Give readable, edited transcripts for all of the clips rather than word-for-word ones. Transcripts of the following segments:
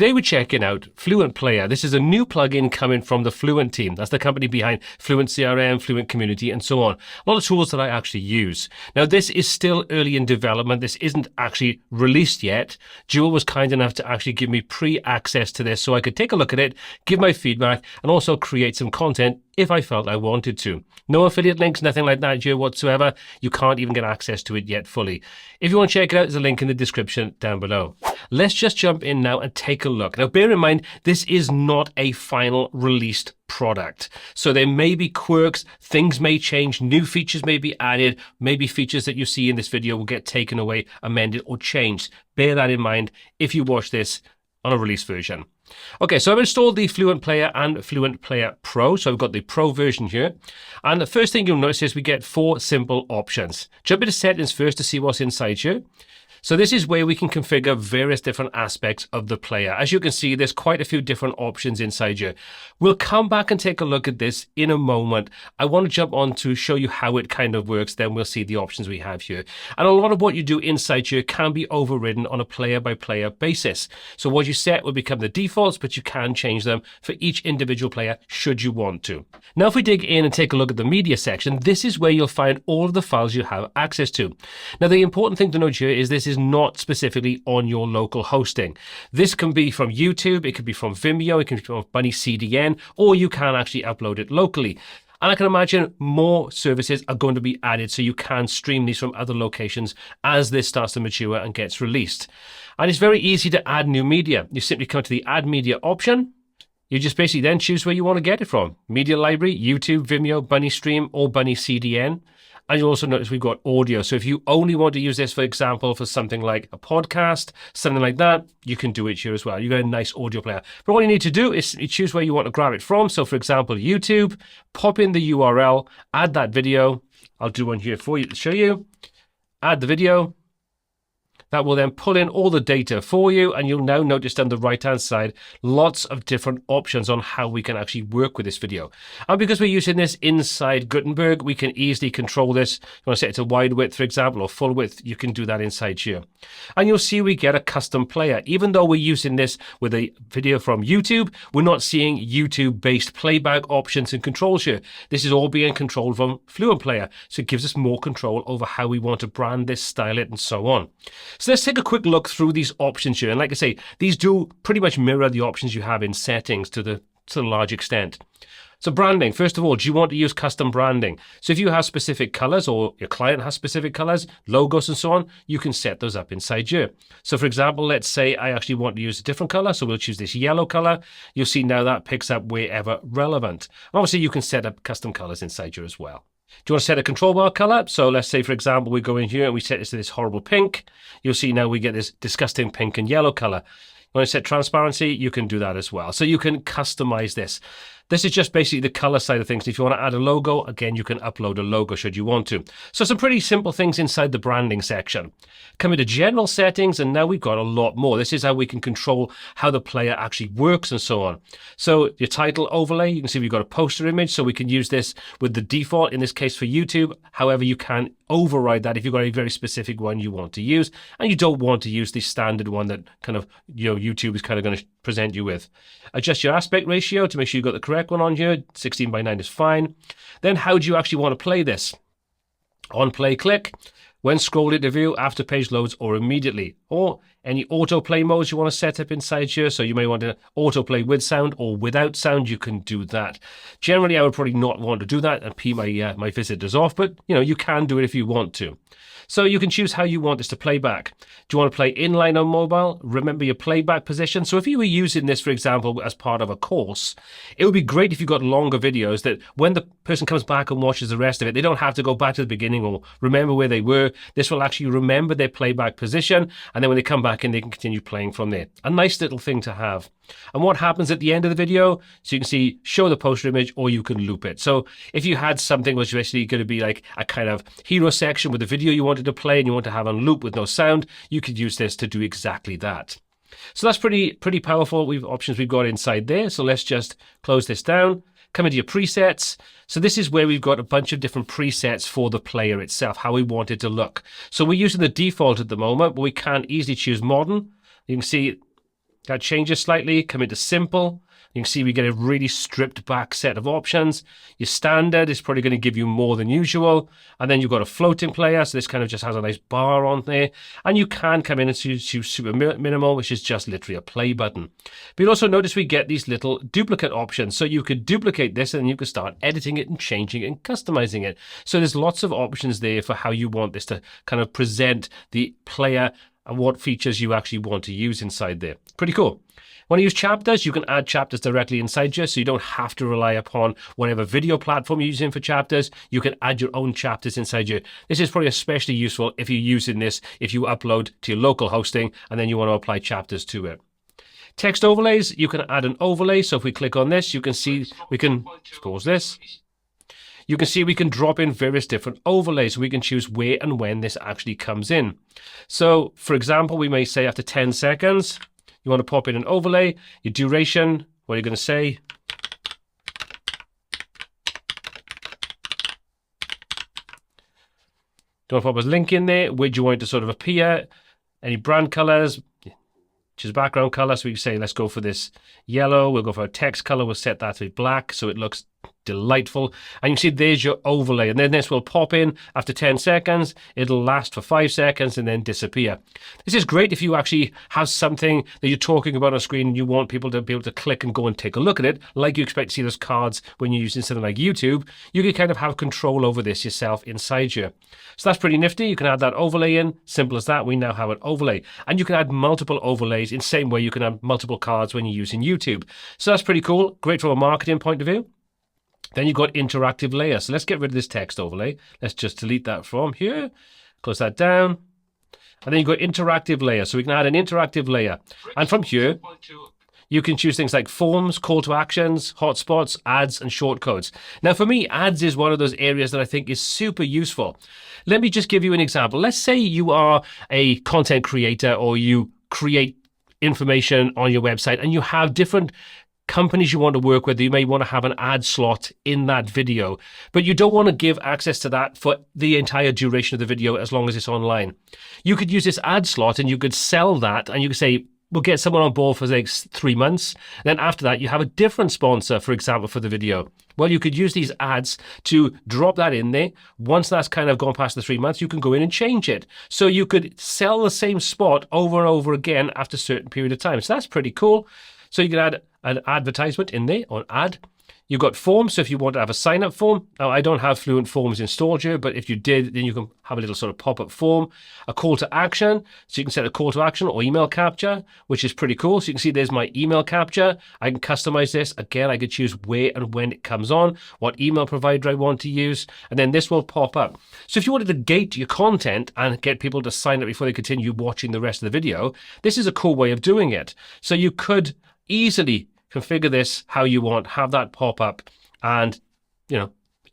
Today we're checking out Fluent Player. This is a new plugin coming from the Fluent team. That's the company behind FluentCRM, Fluent Community, and so on. A lot of tools that I actually use. Now, this is still early in development. This isn't actually released yet. Jewel was kind enough to actually give me pre-access to this so I could take a look at it, give my feedback, and also create some content if I felt I wanted to. No affiliate links, nothing like that here whatsoever. You can't even get access to it yet fully. If you want to check it out, there's a link in the description down below. Let's just jump in now and take a look. Now, bear in mind, this is not a final released product. So there may be quirks, things may change, new features may be added, maybe features that you see in this video will get taken away, amended, or changed. Bear that in mind if you watch this on a release version. Okay, so I've installed the Fluent Player and Fluent Player Pro. So I've got the Pro version here. And the first thing you'll notice is we get 4 simple options. Jump into settings first to see what's inside here. So this is where we can configure various different aspects of the player. As you can see, there's quite a few different options inside here. We'll come back and take a look at this in a moment. I want to jump on to show you how it kind of works. Then we'll see the options we have here. And a lot of what you do inside here can be overridden on a player-by-player basis. So what you set will become the defaults, but you can change them for each individual player should you want to. Now, if we dig in and take a look at the media section, this is where you'll find all of the files you have access to. Now, the important thing to note here is this is not specifically on your local hosting. This can be from YouTube, it could be from Vimeo, it can be from Bunny CDN, or you can actually upload it locally. And I can imagine more services are going to be added so you can stream these from other locations as this starts to mature and gets released. And it's very easy to add new media. You simply come to the Add Media option. You just basically then choose where you want to get it from. Media library, YouTube, Vimeo, Bunny Stream, or Bunny CDN. And you'll also notice we've got audio. So if you only want to use this, for example, for something like a podcast, something like that, you can do it here as well. You've got a nice audio player. But all you need to do is you choose where you want to grab it from. So for example, YouTube, pop in the URL, add that video. I'll do one here for you to show you. Add the video. That will then pull in all the data for you, and you'll now notice on the right-hand side, lots of different options on how we can actually work with this video. And because we're using this inside Gutenberg, we can easily control this. You want to set it to wide width, for example, or full width, you can do that inside here. And you'll see we get a custom player. Even though we're using this with a video from YouTube, we're not seeing YouTube-based playback options and controls here. This is all being controlled from Fluent Player, so it gives us more control over how we want to brand this, style it, and so on. So let's take a quick look through these options here. And like I say, these do pretty much mirror the options you have in settings to a large extent. So branding, first of all, do you want to use custom branding? So if you have specific colors or your client has specific colors, logos and so on, you can set those up inside here. So for example, let's say I actually want to use a different color. So we'll choose this yellow color. You'll see now that picks up wherever relevant. And obviously you can set up custom colors inside here as well. Do you want to set a control bar color? So let's say, for example, we go in here and we set this to this horrible pink. You'll see now we get this disgusting pink and yellow color. You want to set transparency? You can do that as well. So you can customize this. This is just basically the color side of things. If you want to add a logo, again, you can upload a logo should you want to. So some pretty simple things inside the branding section. Come into general settings, and now we've got a lot more. This is how we can control how the player actually works and so on. So your title overlay, you can see we've got a poster image, so we can use this with the default, in this case for YouTube. However, you can override that if you've got a very specific one you want to use, and you don't want to use the standard one that kind of, YouTube is kind of going to present you with. Adjust your aspect ratio to make sure you've got the correct one on here. 16:9 is fine. Then how do you actually want to play this? On play click, when scrolled into view, after page loads, or immediately. Or any autoplay modes you want to set up inside here. So you may want to autoplay with sound or without sound. You can do that. Generally, I would probably not want to do that and pee my visitors off, but you can do it if you want to. So you can choose how you want this to play back. Do you want to play inline on mobile? Remember your playback position. So if you were using this, for example, as part of a course, it would be great if you got longer videos that when the person comes back and watches the rest of it, they don't have to go back to the beginning or remember where they were. This will actually remember their playback position, and then when they come back in, they can continue playing from there. A nice little thing to have. And what happens at the end of the video? So you can see, show the poster image, or you can loop it. So if you had something which was basically going to be like a kind of hero section with a video you wanted to play and you want to have on loop with no sound, you could use this to do exactly that. So that's pretty powerful. Options we've got inside there. So let's just close this down. Come into your presets. So this is where we've got a bunch of different presets for the player itself, how we want it to look. So we're using the default at the moment, but we can easily choose modern. You can see That changes slightly, come into simple. You can see we get a really stripped back set of options. Your standard is probably going to give you more than usual. And then you've got a floating player. So this kind of just has a nice bar on there. And you can come in and choose super minimal, which is just literally a play button. But you'll also notice we get these little duplicate options. So you could duplicate this and you can start editing it and changing it and customizing it. So there's lots of options there for how you want this to kind of present the player and what features you actually want to use inside there. Pretty cool. When you use chapters, you can add chapters directly inside you, so you don't have to rely upon whatever video platform you're using for chapters. You can add your own chapters inside you. This is probably especially useful if you're using this, if you upload to your local hosting and then you want to apply chapters to it. Text overlays, you can add an overlay. So if we click on this, you can see we can pause this. You can see we can drop in various different overlays. We can choose where and when this actually comes in. So for example, we may say after 10 seconds, you want to pop in an overlay, your duration, what are you going to say? Do you want to pop a link in there? Where do you want it to sort of appear? Any brand colors? Choose background color. So we can say, let's go for this yellow. We'll go for a text color. We'll set that to be black so it looks delightful. And you can see there's your overlay. And then this will pop in after 10 seconds. It'll last for 5 seconds and then disappear. This is great if you actually have something that you're talking about on screen and you want people to be able to click and go and take a look at it, like you expect to see those cards when you're using something like YouTube. You can kind of have control over this yourself inside you. So that's pretty nifty. You can add that overlay in. Simple as that. We now have an overlay. And you can add multiple overlays in the same way you can add multiple cards when you're using YouTube. So that's pretty cool. Great from a marketing point of view. Then you've got interactive layer. So let's get rid of this text overlay. Let's just delete that from here. Close that down. And then you've got interactive layer. So we can add an interactive layer. And from here, you can choose things like forms, call to actions, hotspots, ads, and shortcodes. Now for me, ads is one of those areas that I think is super useful. Let me just give you an example. Let's say you are a content creator or you create information on your website and you have different companies you want to work with. You may want to have an ad slot in that video, but you don't want to give access to that for the entire duration of the video as long as it's online. You could use this ad slot and you could sell that and you could say, we'll get someone on board for like 3 months. Then after that, you have a different sponsor, for example, for the video. Well, you could use these ads to drop that in there. Once that's kind of gone past the 3 months, you can go in and change it. So you could sell the same spot over and over again after a certain period of time. So that's pretty cool. So you can add an advertisement in there or an ad. You've got forms, so if you want to have a sign-up form. Now, I don't have Fluent Forms installed here, but if you did, then you can have a little sort of pop-up form. A call to action, so you can set a call to action or email capture, which is pretty cool. So you can see there's my email capture. I can customize this. Again, I could choose where and when it comes on, what email provider I want to use, and then this will pop up. So if you wanted to gate your content and get people to sign up before they continue watching the rest of the video, this is a cool way of doing it. So you could easily configure this how you want, have that pop up, and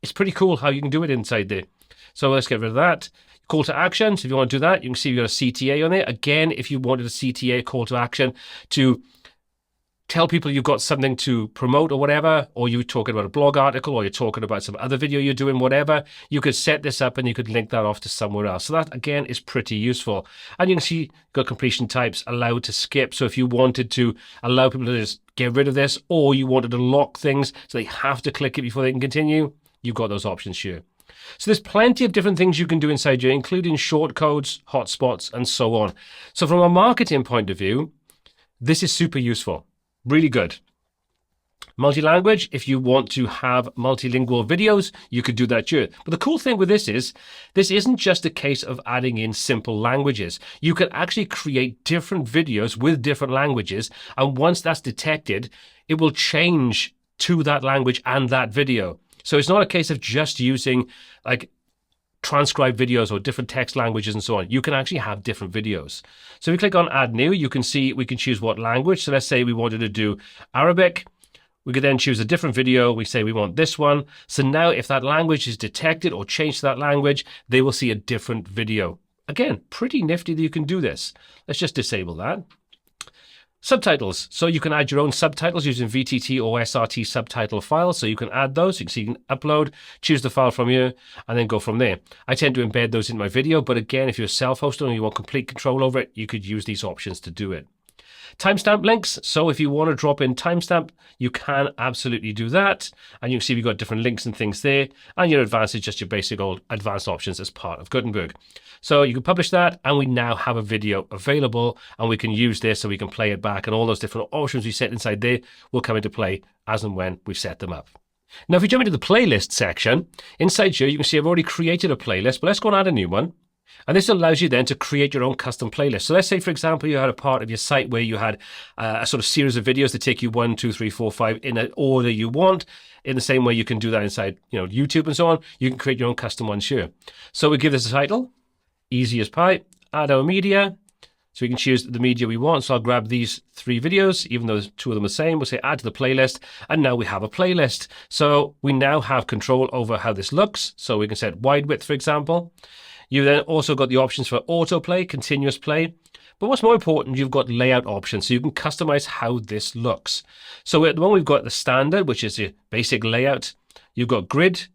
it's pretty cool how you can do it inside there. So let's get rid of that. Call to action. So if you want to do that, you can see you've got a CTA on there. Again, if you wanted a CTA, call to action, to tell people you've got something to promote or whatever, or you're talking about a blog article, or you're talking about some other video you're doing, whatever, you could set this up and you could link that off to somewhere else. So that, again, is pretty useful. And you can see you've got completion types allowed to skip. So if you wanted to allow people to just get rid of this, or you wanted to lock things so they have to click it before they can continue, you've got those options here. So there's plenty of different things you can do inside here, including shortcodes, hotspots, and so on. So from a marketing point of view, this is super useful. Really good. Multi-language, if you want to have multilingual videos, you could do that here. But the cool thing with this isn't just a case of adding in simple languages. You can actually create different videos with different languages, and once that's detected, it will change to that language and that video. So it's not a case of just using like transcribed videos or different text languages and so on. You can actually have different videos. So if we click on add new, you can see we can choose what language. So let's say we wanted to do Arabic. We could then choose a different video. We say we want this one. So now if that language is detected or changed to that language, they will see a different video. Again, pretty nifty that you can do this. Let's just disable that. Subtitles. So you can add your own subtitles using VTT or SRT subtitle files. So you can add those. You can upload, choose the file from here, and then go from there. I tend to embed those in my video, but again, if you're self-hosting and you want complete control over it, you could use these options to do it. Timestamp links. So if you want to drop in timestamp, you can absolutely do that. And you can see we've got different links and things there. And your advanced is just your basic old advanced options as part of Gutenberg. So you can publish that, and we now have a video available, and we can use this so we can play it back, and all those different options we set inside there will come into play as and when we set them up. Now, if we jump into the playlist section, inside here, you can see I've already created a playlist, but let's go and add a new one. And this allows you then to create your own custom playlist. So let's say, for example, you had a part of your site where you had a sort of series of videos that take you 1, 2, 3, 4, 5 in an order you want. In the same way you can do that inside, YouTube and so on. You can create your own custom ones here. So we give this a title, easy as pie, add our media. So we can choose the media we want. So I'll grab these 3 videos, even though 2 of them are the same. We'll say add to the playlist, and now we have a playlist. So we now have control over how this looks. So we can set wide width, for example. You then also got the options for autoplay, continuous play. But what's more important, you've got layout options, so you can customize how this looks. So at the moment, we've got the standard, which is the basic layout. You've got grid,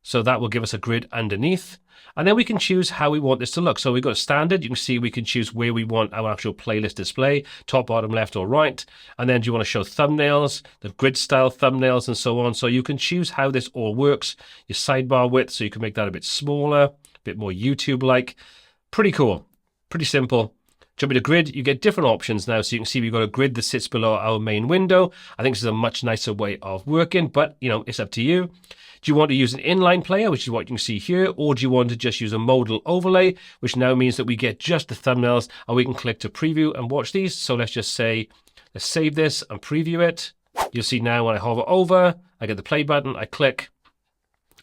so that will give us a grid underneath. And then we can choose how we want this to look. So we've got standard. You can see we can choose where we want our actual playlist display, top, bottom, left, or right. And then do you want to show thumbnails, the grid style thumbnails, and so on. So you can choose how this all works. Your sidebar width, so you can make that a bit smaller, bit more YouTube-like. Pretty cool, pretty simple. Jumping to grid, you get different options now. So you can see we've got a grid that sits below our main window. I think this is a much nicer way of working, but it's up to you. Do you want to use an inline player, which is what you can see here, or do you want to just use a modal overlay, which now means that we get just the thumbnails, and we can click to preview and watch these. So let's just say, let's save this and preview it. You'll see now when I hover over, I get the play button, I click,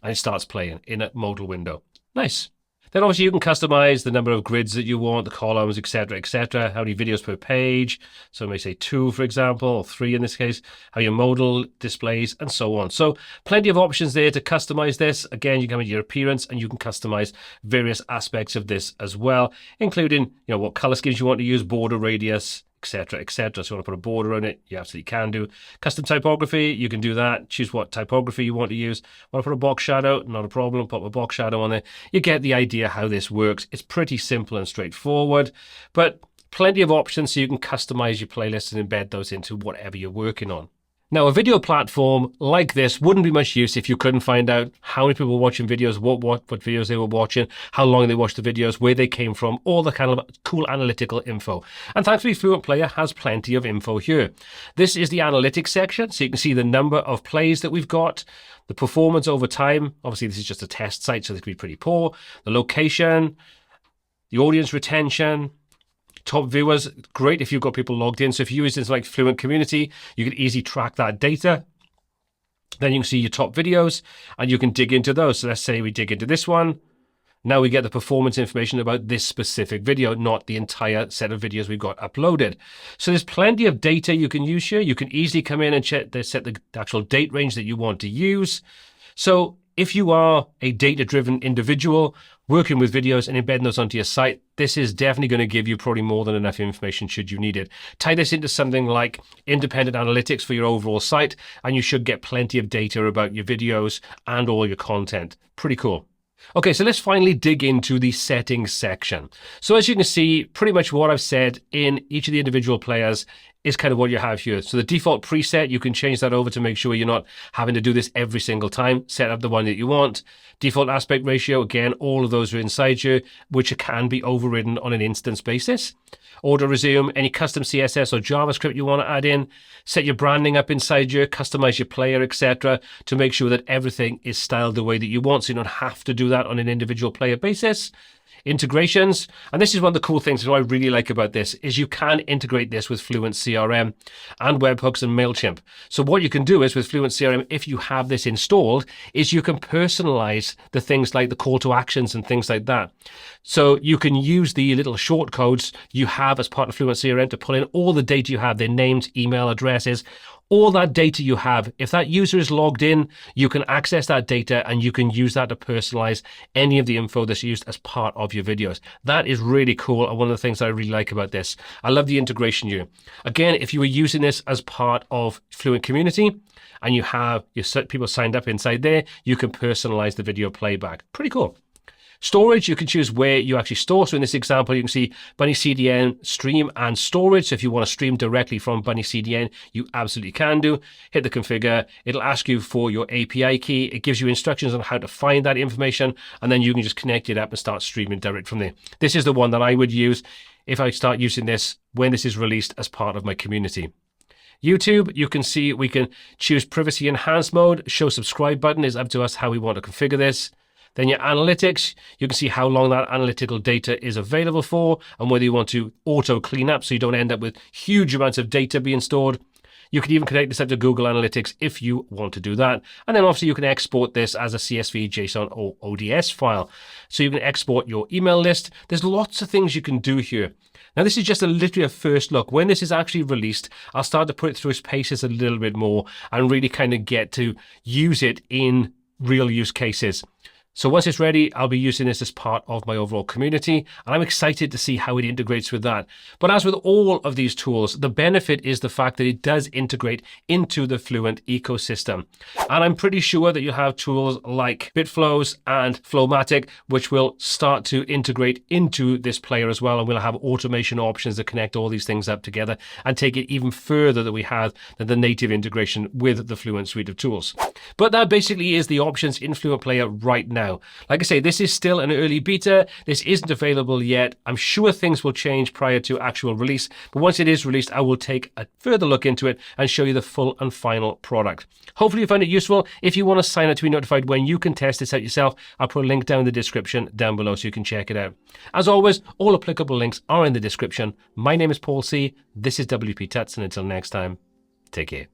and it starts playing in a modal window. Nice. Then obviously you can customize the number of grids that you want, the columns, etc., etc. How many videos per page. So I may say 2, for example, or 3 in this case. How your modal displays, and so on. So plenty of options there to customize this. Again, you come into your appearance, and you can customize various aspects of this as well, including what color schemes you want to use, border radius, etc., etc. So you want to put a border on it, you absolutely can do. Custom typography, you can do that. Choose what typography you want to use. Want to put a box shadow? Not a problem. Put a box shadow on there. You get the idea how this works. It's pretty simple and straightforward, but plenty of options so you can customize your playlists and embed those into whatever you're working on. Now, a video platform like this wouldn't be much use if you couldn't find out how many people were watching videos, what videos they were watching, how long they watched the videos, where they came from, all the kind of cool analytical info. And thankfully, Fluent Player has plenty of info here. This is the analytics section, so you can see the number of plays that we've got, the performance over time. Obviously, this is just a test site, so this could be pretty poor. The location, the audience retention, top viewers, great if you've got people logged in. So if you use this like Fluent Community, you can easily track that data. Then you can see your top videos, and you can dig into those. So let's say we dig into this one. Now we get the performance information about this specific video, not the entire set of videos we've got uploaded. So there's plenty of data you can use here. You can easily come in and set the actual date range that you want to use. So if you are a data-driven individual working with videos and embedding those onto your site, this is definitely going to give you probably more than enough information should you need it. Tie this into something like independent analytics for your overall site, and you should get plenty of data about your videos and all your content. Pretty cool. Okay, so let's finally dig into the settings section. So as you can see, pretty much what I've said in each of the individual players is kind of what you have here. So the default preset, you can change that over to make sure you're not having to do this every single time. Set up the one that you want. Default aspect ratio, again, all of those are inside here, which can be overridden on an instance basis. Auto resume, any custom CSS or JavaScript you want to add in. Set your branding up inside here, customize your player, etc. to make sure that everything is styled the way that you want, so you don't have to do that on an individual player basis. Integrations, and this is one of the cool things that I really like about this, is you can integrate this with Fluent CRM and webhooks and MailChimp. So what you can do is with Fluent CRM, if you have this installed, is you can personalize the things like the call to actions and things like that. So you can use the little shortcodes you have as part of Fluent CRM to pull in all the data you have, their names, email addresses, all that data you have. If that user is logged in, you can access that data and you can use that to personalize any of the info that's used as part of your videos. That is really cool, and one of the things that I really like about this. I love the integration here. Again, if you were using this as part of Fluent Community and you have your people signed up inside there, you can personalize the video playback. Pretty cool. Storage, you can choose where you actually store. So in this example, you can see Bunny CDN, stream and storage. So if you want to stream directly from Bunny CDN, you absolutely can do. Hit the configure. It'll ask you for your API key. It gives you instructions on how to find that information, and then you can just connect it up and start streaming direct from there. This is the one that I would use if I start using this when this is released as part of my community. YouTube, you can see we can choose privacy enhanced mode. Show subscribe button is up to us how we want to configure this. Then your analytics, you can see how long that analytical data is available for and whether you want to auto clean up so you don't end up with huge amounts of data being stored. You can even connect this up to Google Analytics if you want to do that. And then obviously you can export this as a CSV, JSON or ODS file. So you can export your email list. There's lots of things you can do here. Now this is just literally a first look. When this is actually released, I'll start to put it through its paces a little bit more and really kind of get to use it in real use cases. So once it's ready, I'll be using this as part of my overall community, and I'm excited to see how it integrates with that. But as with all of these tools, the benefit is the fact that it does integrate into the Fluent ecosystem. And I'm pretty sure that you have tools like Bitflows and Flowmatic, which will start to integrate into this player as well, and we'll have automation options that connect all these things up together and take it even further than we have than the native integration with the Fluent suite of tools. But that basically is the options in Fluent Player right now. Like I say, this is still an early beta. This isn't available yet. I'm sure things will change prior to actual release, but once it is released, I will take a further look into it and show you the full and final product. Hopefully you find it useful. If you want to sign up to be notified when you can test this out yourself, I'll put a link down in the description down below so you can check it out. As always, all applicable links are in the description. My name is Paul C. This is WP Tuts, and until next time, take care.